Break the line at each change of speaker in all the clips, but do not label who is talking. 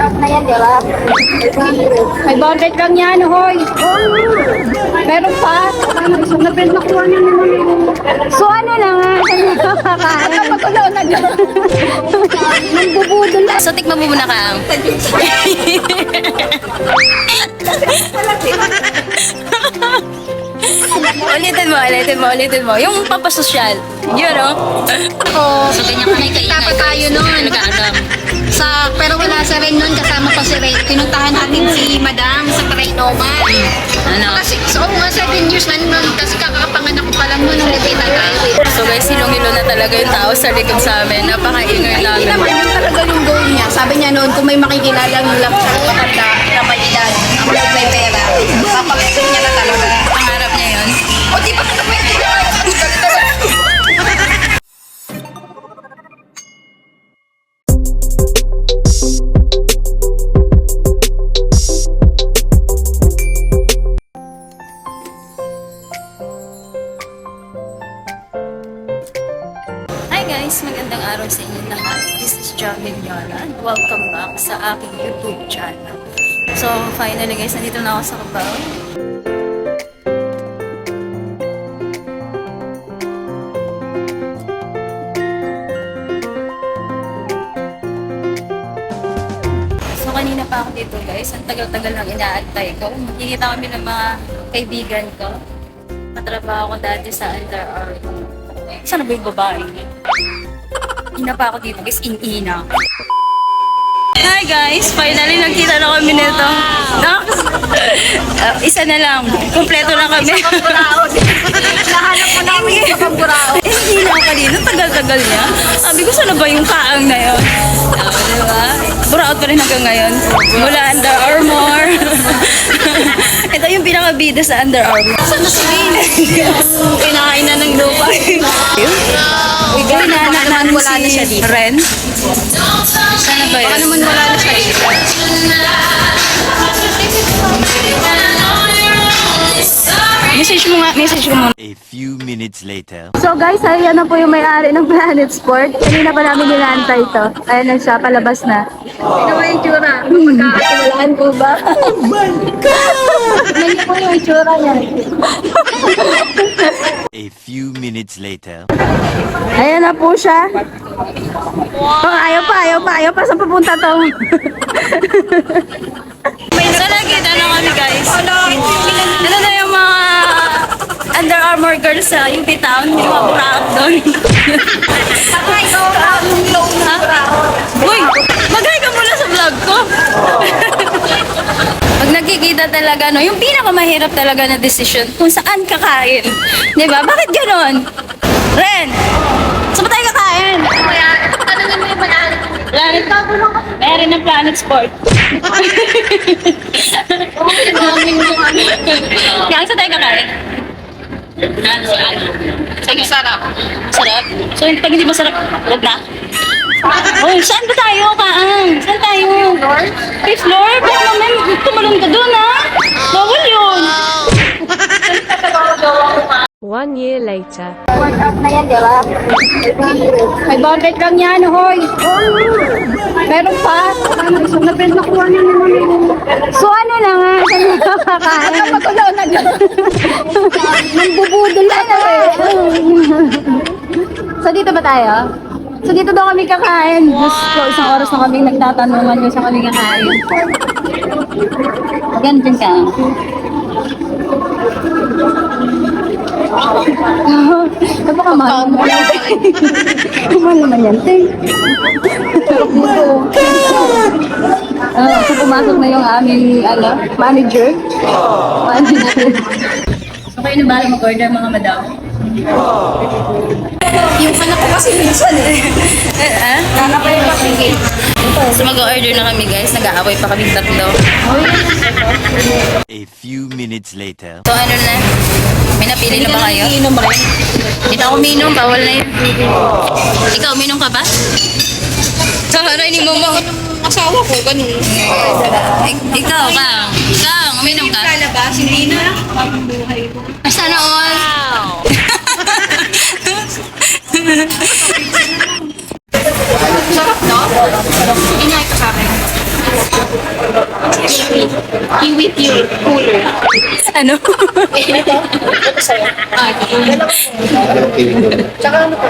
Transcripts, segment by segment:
Out na yan, di ba? 500 lang yan, hoy. Meron pa. Isang na pwede nakuha niya naman. So ano na nga? Kakain. Pagkakalaw na lang. Nambubudol na.
So, tikman mo muna ka. ulitin mo. Yung pampasosyal. Yun, no? So, ganyan kami kaingay.
Dapat tayo nun.
Nag-aalam.
Pero wala sa Ren nun, kasama pa si Ren. Pinuntahan natin si Madam sa Parainoman.
Ano?
Kasi, so nga 7 years na nun, kasi kakapanganak ko pa lang nun, nung nakita tayo.
So, guys, silong-ilo na talaga yung tao sa likod sa amin. Napaka-ingay
Ay, hindi
namin.
naman, yun talaga yung goal niya. Sabi niya noon, kung may makikilala ng lang sa matanda na may edad, ako may pera, papakita niya na talaga.
Pangarap niya yun.
O, di ba ito pwede na?
Hi guys! Magandang araw sa inyo lahat. This is Jamin Yara and welcome back sa aking YouTube channel. So, finally guys, nandito na ako sa Cubao. So, kanina pa ako dito guys. Ang tagal-tagal lang inaantay ko. Makikita kami ng mga kaibigan ko. Katrabaho ko dati sa Under Armour. Sana ba yung babae? Ina pa ako dito guys, in-ina. Hi guys! Finally nagkita na kami nito. Isa na lang. Kompleto na kami.
Nahanap ko na kami sa Pamburao.
Hindi na ako kanina. Tagal-tagal niya. Sabi ko, sana ba yung kaang na yun? Diba? Buraot pa rin hanggang ngayon. Mula Under Armour. Ito yung pinakabida sa Under Armour.
Sana si Rin? Kinain na ng lupa.
Ikaw na namin
wala na siya
si
dito.
Ren. Sana ba
Baka
yun?
naman wala na siya dito.
Message mo muna.
A few minutes later.
So guys, ayan na po yung may-ari ng Planet Sport. Kanina pa namin nilantay to. Ayan na siya, palabas na. Ano ba yung tsura? Magkakatiwalaan po ba? Oh my God! Ganyan po yung tsura niya.
A few minutes later.
Ayan na po siya. Oh, ayaw pa. Saan papunta to?
So, nakita na kami guys. Ano na yung mga Under Armour girls sa UP Town, yung mga buraot doon. Uy, mag-hi ka muna sa vlog ko. Pag nagkikita talaga, no, yung pinakamahirap talaga na decision kung saan kakain. Diba? Bakit ganon? Ren, saan ba tayo kakain?
Tanungin mo yung manalo.
Planet meron ng Planet Sport. Kaya saan tayo kakain?
Sige, sarap.
Sarap. So, pag hindi masarap, huwag na. Oh, saan ba tayo, Kaang? Saan tayo? Fifth floor? Baka naman, tumalon ka doon, ha? Bawal yun.
1 year later.
Out na yan, di ba? 500 lang yan, hoy. Meron pa. Isang na pwede nakuha niya naman. So ano na nga? Kakain. Pagkakalaw na lang. Nambubudol na So dito ba tayo? So dito daw kami kakain. Diyos ko, isang oras na kami nagtatanungan kung saan kami kakain. Ganyan ka. Napakamahal mo. Kumahal naman yan, te. So pumasok na yung aming, manager. So kayo na ba mag-order mga madam?
Yung anak ko kasi minsan Nanapay pa sige.
So, mag-order na kami, guys. Nag-aaway pa kami tatlo.
A few minutes later.
So, ano na? May napili na ba kayo?
Inom rin.
Hindi ako uminom. Bawal na yun. Ikaw, uminom ka ba? Kakarainin mo mo.
Asawa ko, ganun.
Ikaw, uminom ka?
Lalabas, hindi na. Pambuhay ko.
Sana all.
Sarap, no? Inay ka sa akin. Kiwi cooler.
Ano?
Ito? Ito sa'yo. Tsaka ano po?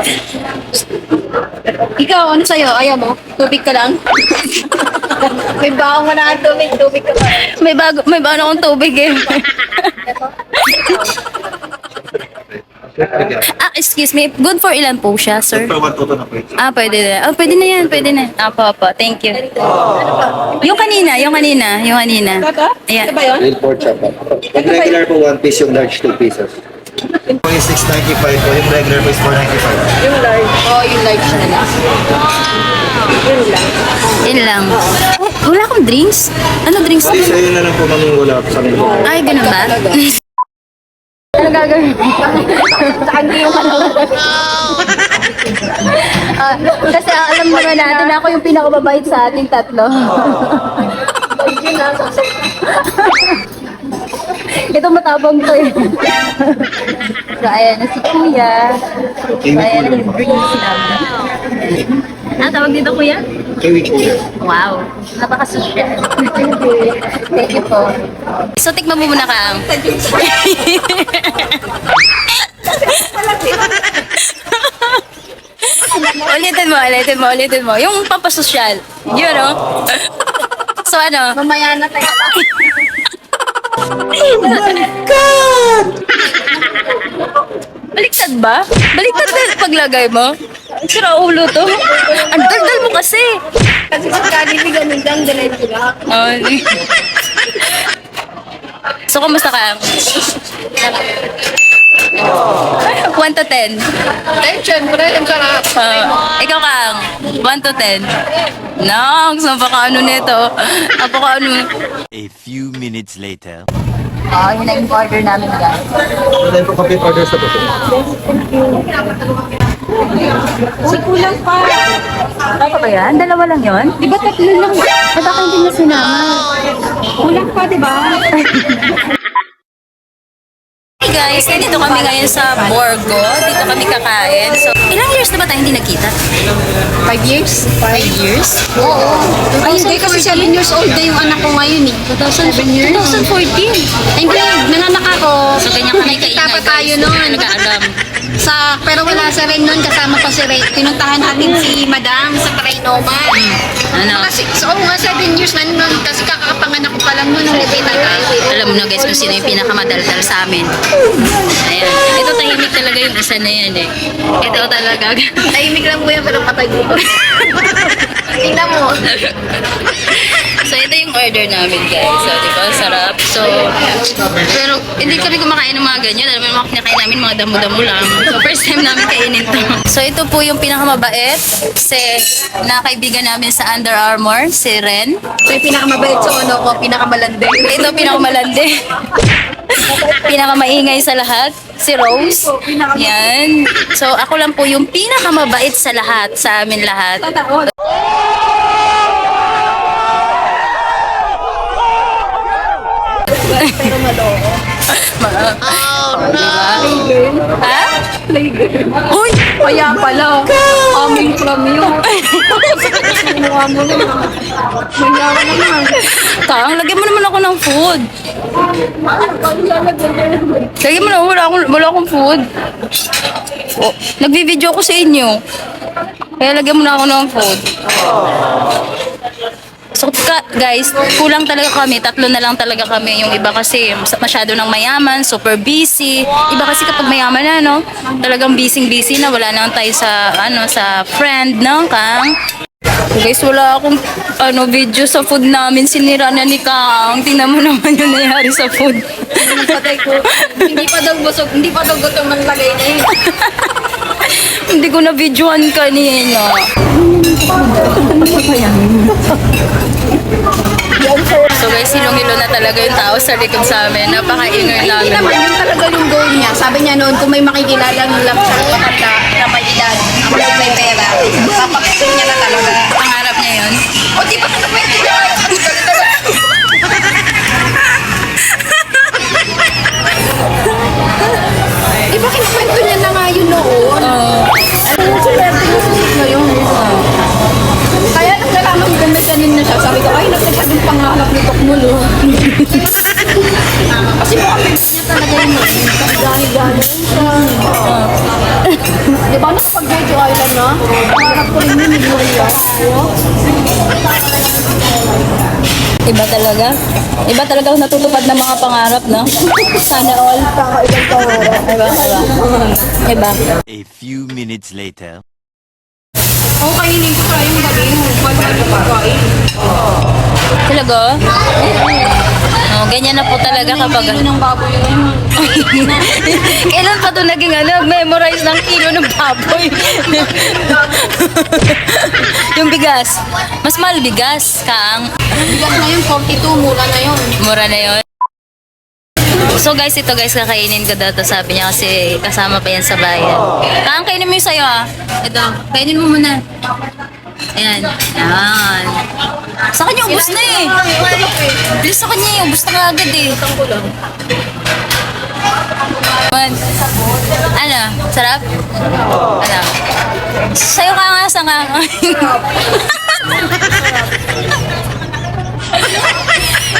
Ikaw, ano sa'yo? Ayaw mo? Tubig ka lang? May baong mo na ang tubig. Tubig ka pa.
May bago akong tubig eh. Excuse me. Good for ilan po siya, sir?
For 1 toto na po.
Pwede na. Pwede na yan, pwede na. Apo. Thank you. Yung kanina. Ayan.
Ito ba yun?
Real pork chop. Yung regular po 1 piece, yung large 2 pieces. Yung po is 695 po, yung regular po is 495.
Yung large. Oh, yung large na lang. Yun lang.
Yun lang. Wala akong drinks? Ano drinks?
Bali sa yun na lang po mamimula sa amin.
Ay, ganun ba?
Ano gagawin?
Saka hindi yung
Kasi alam naman natin na ako yung pinakamabait sa ating tatlo. Ito matabang to eh. So, ayan na si Kuya. So, ayan na yung drinks namin. Tawag dito Kuya?
Kiwi cooler.
Wow, napaka-social. Thank you po.
So, tikman mo muna ka. Ulitin mo. Yung pampasosyal. Yun, no? So, ano?
Mamaya na tayo.
Baliktad ba? Baliktad na paglagay mo? Sira ulo to. Ang daldal mo kasi.
Kasi sa Jollibee, ganun lang, diretso lang.
So, kumusta ka? 1 to 10.
Eh, syempre, ang sarap.
Ikaw Kang, 1 to 10. Nang, napaka-ano nito. Napaka-ano.
A few minutes later.
Yun na yung order namin guys.
Ano tayo po complete orders na po?
Si kulang pa.
Ano ba yan? Dalawa lang yon?
Di ba tatlo lang? At baka hindi na sinama. Kulang pa, di ba?
Hey guys, nandito kami ngayon sa Borgo. Dito kami kakain. So, ilang years na ba tayo hindi nagkita?
5 years?
5 years?
Oo. Ay, hindi kasi 7 years old na yung anak ko ngayon eh. 7 years?
2014.
Ay, hindi, nanganak ako.
So, ganyan kami
Nakita
kaingay
pa tayo
guys.
noon.
Nag-aalam.
Pero wala si Ren noon, kasama pa si Ren. Pinuntahan natin si Madam sa Trinoma.
Ano?
Kasi, so, nga 7 years na noon, kasi kakakapanganak ko pa lang noon nung nakita tayo.
Alam mo na guys kung sino yung pinakamadaldal sa amin. Ayan. Ito tahimik talaga yung isa na yan eh. Ito talaga.
Tahimik lang po yan, pero patay ko. Tingnan mo.
So, ito yung order namin guys. So, di ba? Sarap. So, pero hindi kami kumakain ng mga ganyan. Alam mo, mga kinakain namin mga damo-damo lang. So, first time namin kainin to. So, ito po yung pinakamabait na kaibigan namin sa Under Armour, si Ren.
So, yung pinakamabait sa ano ko, pinakamalandi.
Ito pinakamalandi. Pinakamaingay sa lahat, si Rose. Yan. So, ako lang po yung pinakamabait sa lahat, sa amin lahat.
Pero maloko.
Ha?
Uy! Kaya pala. Coming from you. Mukha mo naman. Maya ka naman.
Tang, lagyan mo naman ako ng food. Lagyan mo na, wala akong food. Oh, nagbi-video ko sa inyo. Kaya lagyan mo na ako ng food. So guys, kulang talaga kami. 3 na lang talaga kami. Yung iba kasi masyado nang mayaman, super busy. Iba kasi kapag mayaman na, no? Talagang busy na. Wala na tayo sa, sa friend, no? Kang? So guys, wala akong video sa food namin. Sinira na ni Kang. Tingnan mo naman yung nangyari sa food.
Patay ko. Hindi pa daw busog. Hindi pa daw gutom ang lagay na yun.
Hindi ko na videoan kanina. So guys, hilong-hilo na talaga yung tao sa likod sa amin. Napaka-ingay
Hindi
namin.
naman, yun talaga yung goal niya. Sabi niya noon, kung may makikilala ng lang siya matanda na may edad, ang may pera, papapicture niya na talaga.
Pangarap niya yun.
O di ba ka naman yun? Di ba kinakwento niya na nga yun noon? Ano yung swerte yung susunod ngayon? Kaya nung nalaman ko may ganin na siya, sabi ko, ay, nagtagal yung pangarap ni Tokmulo. rin yun,
Iba talaga. Iba talaga natutupad ng mga pangarap, no? Sana all.
Kakaibang pangarap.
Iba.
A few minutes later.
Oo, kainin ko tayo yung gabi mo. Ba't ano pagkain?
Talaga? Oh, ganyan na po talaga kapag...
Kilo ng baboy yun.
Kailan pa ito naging memorize ng kilo ng baboy? Yung bigas. Mas mahal bigas, Kang.
Bigas na yun, 42, mura na yun.
Mura na yon. So guys, ito guys, kakainin ko daw to. Sabi niya kasi kasama pa yan sa bayan. Kang, kainin mo yung sayo ah. Ito, kainin mo muna. Ayan. Ayan. Sa kanya, ubus na eh. Bilis sa kanya eh. Ubus na agad eh. Man. Ano? Sarap? Ano? Sayo ka nga sa nga.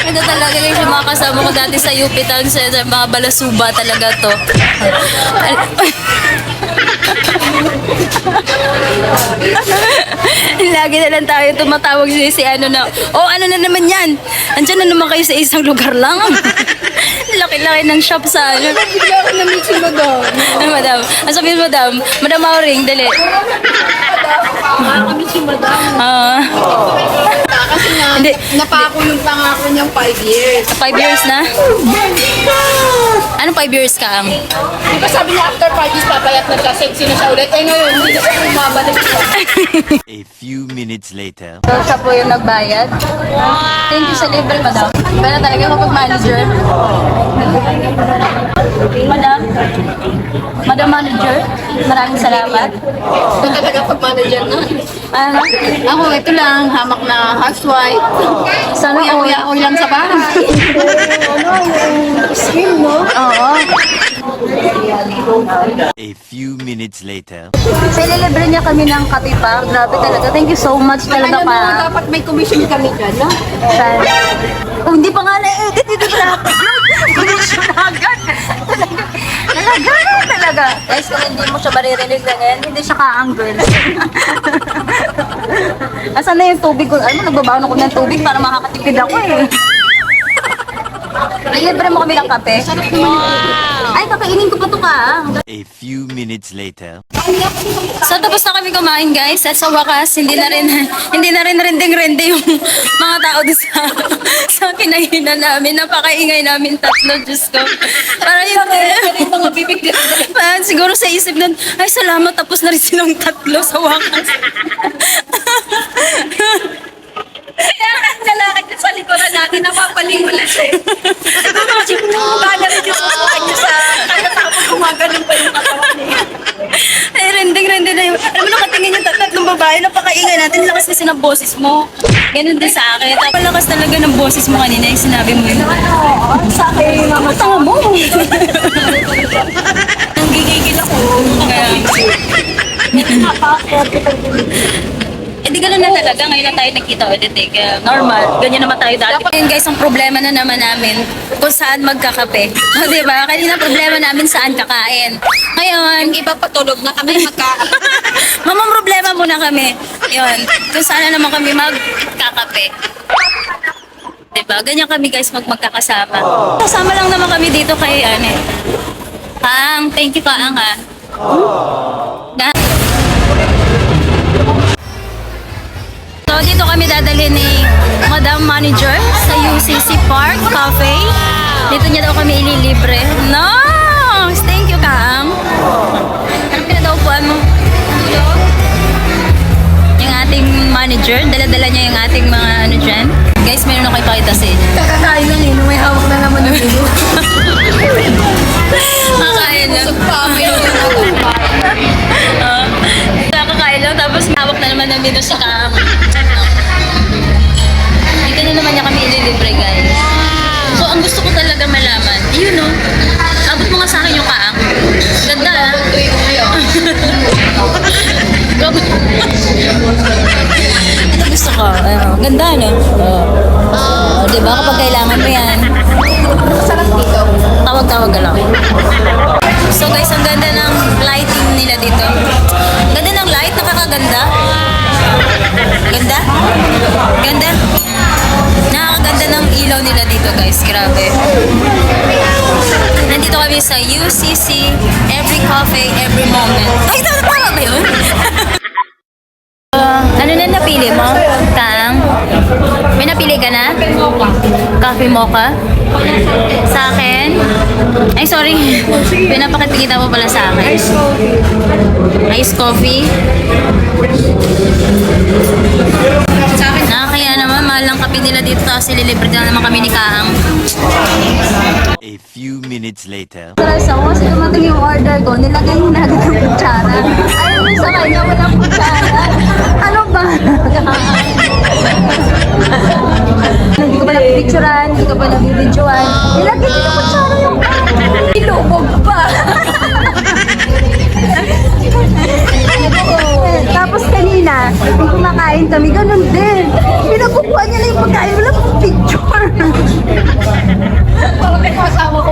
Ito talaga guys, yung mga kasama ko dati sa UP Town Center, mga balasuba talaga to. Lagi na lang tayo tumatawag si ano na, oh ano na naman yan? Andyan na naman kayo sa isang lugar lang. Laki-laki ng shop sa ano.
Bigla ako na-meet si Madam.
Ay, madam. Ang sabihin, madam. Madam Mauring, dali.
Kami si Madam.
Ah.
Kasi nga,
Hindi.
napakulong pa nga ako niyang 5 years.
5 years na? Anong 5 years ka ang?
Di ba sabi niya after 5 years, papayat na siya, sexy na siya ulit. Eh ngayon, hindi na siya bumabalik siya.
A few minutes later.
So, siya po yung nagbayad. Thank you sa libre, madam. Pero talaga kapag manager. Madam? Madam Manager, maraming salamat.
Ito talaga pag-manager na.
Ano?
Ako, ito lang, hamak na housewife.
Sana all.
Uya-uya lang sa bahay. Skin, no?
Oo.
A few minutes later.
So, ililibre niya kami ng kape pa. Grabe talaga. Thank you so much talaga
Ano
pa.
mo, dapat may commission kami dyan, no?
Sana. Oh, hindi pa nga na-edit. Dito dapat. Commission agad. Talaga. Guys, kung hindi mo siya maririnig na ngayon, hindi siya ka-angle. Asan na yung tubig ko? Alam mo, nagbabaon ako ng tubig para makakatipid ako eh. Libre mo kami ng kape? Ay, kakainin ko pa ito ka.
A few minutes later.
So, tapos na kami kumain guys. At sa wakas, hindi na rin rending-rende yung mga tao doon sa kinahinan namin. Napakaingay namin tatlo, Diyos ko. Para yun,
Mga bibig na.
siguro sa isip nun, ay salamat, tapos na rin silang tatlo sa wakas.
Kaya ang lalaki dyan sa likuran natin, napapalingulan siya. Kasi kumukala rin yung mukha niya sa tapos kumagaling pa yung katawan niya.
Ay, rending na yun. Alam mo, nakatingin yung tatlong babae, napakaingay natin. Lakas kasi ng boses mo. Ganun din sa akin. Palakas talaga ng boses mo kanina yung sinabi mo yun.
Sa akin, mga
Tanga mo!
gigigil ako.
Kaya, eh di ganun na talaga. Ngayon na tayo nagkita ulit eh. Kaya normal. Ganyan naman tayo dati. Ngayon guys, ang problema na naman namin kung saan magkakape. O diba? Kanina problema namin saan kakain. Ngayon,
Iba patulog na kami magkakape.
mamang problema muna kami. Yun. Kung saan na naman kami magkakape. Diba? Ganyan kami guys magkakasama. Kasama lang naman kami dito kay Kaang. Thank you Kaang ha. So, dito kami dadali ni Madam Manager sa UCC Park Cafe. Dito niya daw kami ililibre. Nice! Thank you, Kaang. Ano pinadaupuan mo? Yung ating manager, dala-dala niya yung ating mga ano dyan. Guys, meron ako ipakita sa inyo.
Kakakain lang eh, may hawak na naman yung ulo.
Kakain lang. Kakain lang, tapos hawak na naman ng menu si Kaang. Dito na naman niya kami ililibre, guys. So, ang gusto ko talaga malaman, yun no, abot mo nga sa akin yung Kaang. Ganda ah. Ito gusto ko. Ganda no? Diba? Kapag kailangan mo yan.
Sarap dito.
Tawag-tawag ka lang. So guys, ang ganda ng lighting nila dito. Ganda ng light, nakakaganda. Ganda? Ganda? Nakakaganda ng ilaw nila dito guys. Grabe. Nandito kami sa UCC. Every coffee, every moment. Ay, tama ba yun? Ano na napili mo? Kang? May napili ka na? Coffee mocha? Sa akin? Ay, sorry. Pinapakita mo pala sa akin. Ice coffee? Sa akin na, kaya naman mahal lang kape nila dito kasi lilibre na naman kami ni Kaang.
A few minutes later.
Stress ako kasi dumating yung order ko, nilagay mo na agad ng kutsara. Ayaw mo sa kanya, walang kutsara. Ano ba? Hindi ko pa napipicturan, hindi ko pa nabibidyoan. Nilagay ko yung kutsara yung ilubog pa. Tapos kanina, nung kumakain kami, ganun din. Pinakukuha niya lang yung pagkain, wala pang picture. Parang may kasama ko.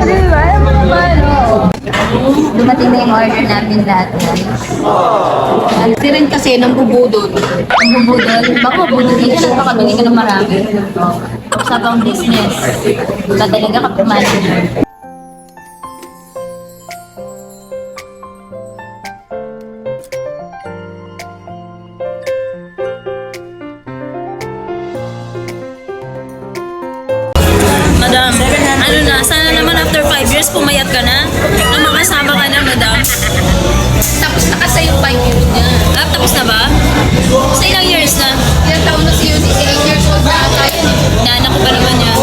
Diba? Alam mo naman. Dumating na yung order namin lahat, guys.
Hindi rin kasi nang bubudol.
Ang bubudol. Baka bubudolin ka lang, baka bili ka ng marami. Sa bang business. Ba talaga kapag manager.
Madam, ano na, sana naman after 5 years pumayat ka na? Na makasama ka na, madam.
Tapos na kasi yung 5 years niya.
Ah, tapos na ba? Sa ilang years na?
Ilang taon na si Eunice, 8 years old na ata yun.
Inaanak ko pa naman yan.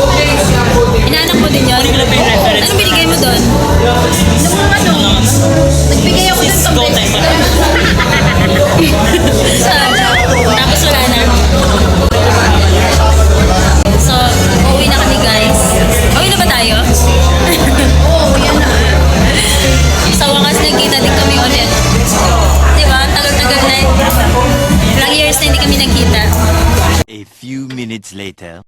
Inaanak mo din yun? Ano binigay mo doon?
Nung ano, nagbigay ako ng pambeses.
Tapos wala na. So, uuwi na kami guys. Uuwi na ba tayo?
Oo, yan na.
Sa wakas nagkita din kami ulit. Diba? Tagal-tagal na. Ilang years na hindi kami nagkita.
A few minutes later.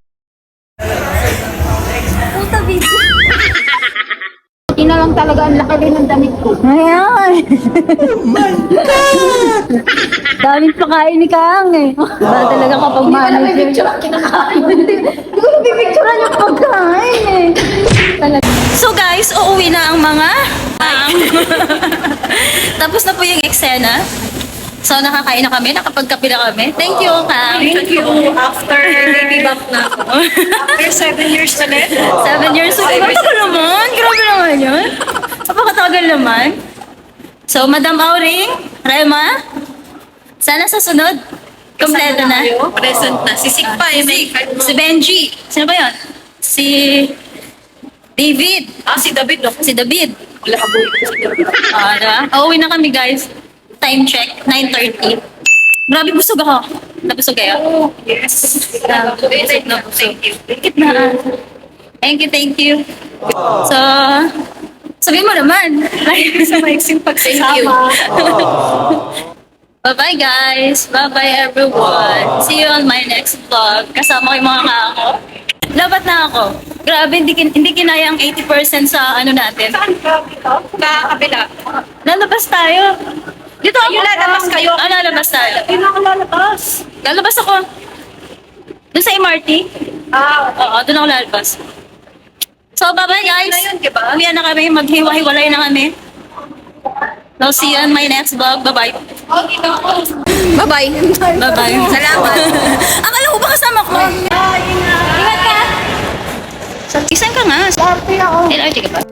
Puta video. Ina lang talaga ang laki din ng damit ko. Ayan. Oh my God! Daming pakain ni Kang eh. Ba talaga kapag manager. Hindi ko na kinakain. Hindi ko na pipicturean yung pagkain eh. Talaga.
So guys, uuwi na ang mga tapos na po yung eksena. So nakakain na kami, nakapagkape na kami. Thank you, Kang.
Thank you. After baby back na ako. After 7 years ulit.
7 years old. Matagal naman. Grabe naman yun. Napakatagal naman. So, Madam Auring, Rema, sana sa sunod, kompleto na.
Present na. Si Sikpa eh.
Si Benji. Sino ba yun? Si David.
Si David. No?
Si David.
Wala ka boy.
Uuwi na kami, guys. Time check, 9:30. Grabe, busog ako. Nabusog kayo?
Oh, yes.
Busog na busog.
Thank you.
Bakit na? Thank you. So, sabihin mo naman.
Sa maiksing pagsasama.
Bye-bye guys. Bye-bye everyone. See you on my next vlog. Kasama ko yung mga kako. Labat na ako. Grabe, hindi kinaya ang 80% sa ano natin.
Saan ka dito? Kabila.
Lalabas tayo. Dito ako.
Ayun, lalabas kayo.
Lalabas tayo.
Ayun ako lalabas.
Lalabas ako. Doon sa MRT. Oo, doon ako lalabas. So, bye-bye guys.
Na yun, diba?
Uwi na kami. Maghiwa-hiwalay na kami. So, see you on my next vlog. Bye-bye.
Oh, dito ako.
Bye-bye. Bye-bye. Salamat. Akala ko ba kasama ko? Ingat ka. Isan ka nga.
Party ako.
LRT ka ba?